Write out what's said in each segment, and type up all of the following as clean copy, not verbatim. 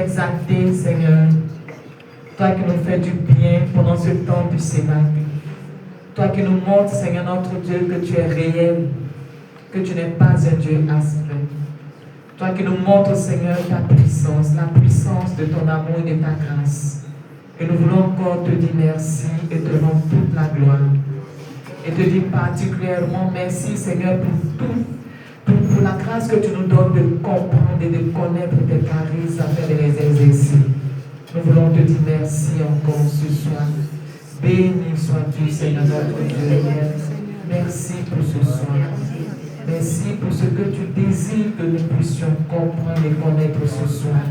Exalté, Seigneur, toi qui nous fais du bien pendant ce temps du Sénat, toi qui nous montres, Seigneur notre Dieu, que tu es réel, que tu n'es pas un Dieu aspect, toi qui nous montres, Seigneur, ta puissance, la puissance de ton amour et de ta grâce. Et nous voulons encore te dire merci et te rendre toute la gloire. Et te dire particulièrement merci, Seigneur, pour tout. Pour la grâce que tu nous donnes de comprendre et de connaître tes charismes afin de les exercer. Nous voulons te dire merci encore ce soir. Béni sois-tu, Seigneur notre Dieu. Merci pour ce soir. Merci pour ce que tu désires que nous puissions comprendre et connaître ce soir.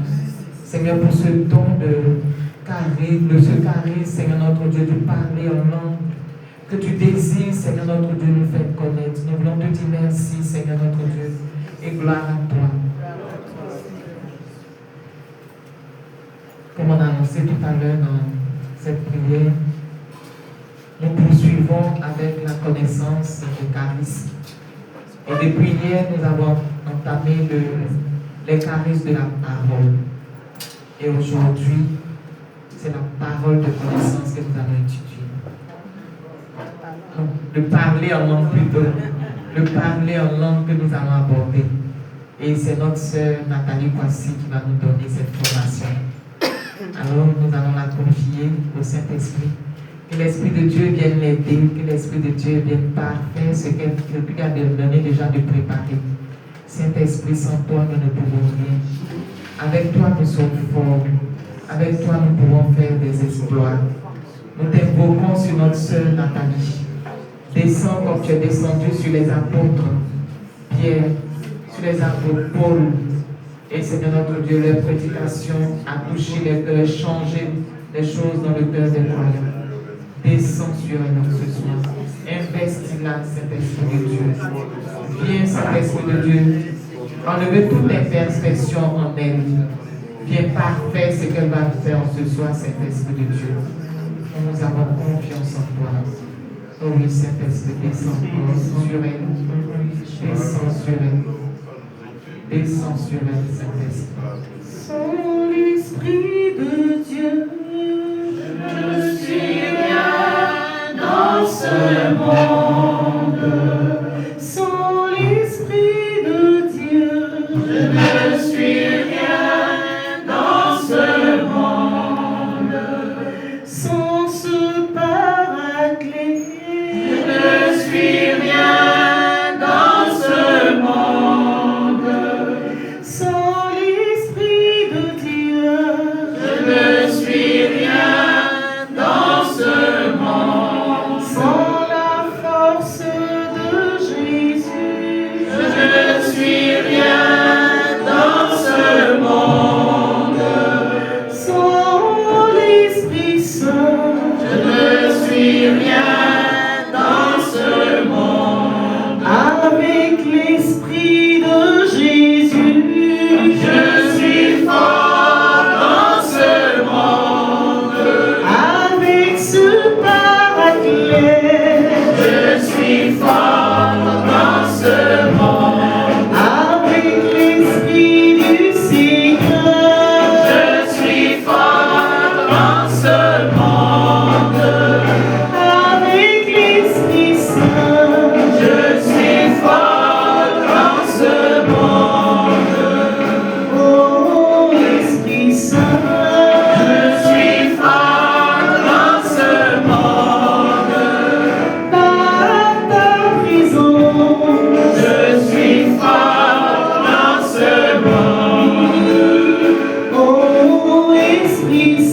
Seigneur, pour ce don de charisme, Seigneur notre Dieu, de parler en langue. Que tu désires, Seigneur notre Dieu, nous faire connaître. Nous voulons te dire merci, Seigneur notre Dieu, et gloire à toi. Comme on a annoncé tout à l'heure dans cette prière, nous poursuivons avec la connaissance du charisme. Et depuis hier, nous avons entamé les charismes de la parole. Et aujourd'hui, c'est la parole de connaissance que nous allons étudier. Le parler en langue plutôt, le parler en langue que nous allons aborder. Et c'est notre sœur Nathalie Kwasi qui va nous donner cette formation. Alors nous allons la confier au Saint-Esprit. Que l'Esprit de Dieu vienne l'aider, que l'Esprit de Dieu vienne parfaire ce qu'elle lui a donné déjà de préparer. Saint-Esprit, sans toi nous ne pouvons rien. Avec toi nous sommes forts. Avec toi nous pouvons faire des exploits. Nous t'invoquons sur notre sœur Nathalie. Descends comme tu es descendu sur les apôtres Pierre, sur les apôtres Paul. Et Seigneur notre Dieu, leur prédication a touché les cœurs, changé les choses dans le cœur des croyants. Descends sur nous ce soir. Investis-la, Saint-Esprit de Dieu. Viens, Saint-Esprit de Dieu. Enlevez toute imperfection en elle. Viens parfait ce qu'elle va faire ce soir, Saint-Esprit de Dieu. Nous avons confiance en toi. Oh oui, Saint-Esprit, descends sur elle. Descends sur elle. Descends sur elle, Saint-Esprit. Sans l'Esprit de Dieu, je suis rien dans ce monde. Sans l'Esprit de Dieu, je ne suis rien dans ce monde. Sans ce Paraclet, je ne suis rien dans ce monde. Sans l'Esprit de Dieu, je ne suis rien dans ce monde. Sans la force de Jésus, je ne suis rien dans ce monde. Sans l'Esprit Saint, je ne suis rien dans ce monde. Avec l'Esprit de Jésus, je suis fort dans ce monde. Avec ce Paraclet, je suis fort dans ce monde. Avec l'Esprit du Seigneur, je suis fort dans ce monde. Avec l'Esprit Saint, je suis fort dans ce monde. Oh, Esprit Saint, je suis fort dans ce monde. Par ta prison, je suis fort dans ce monde. Oh, Esprit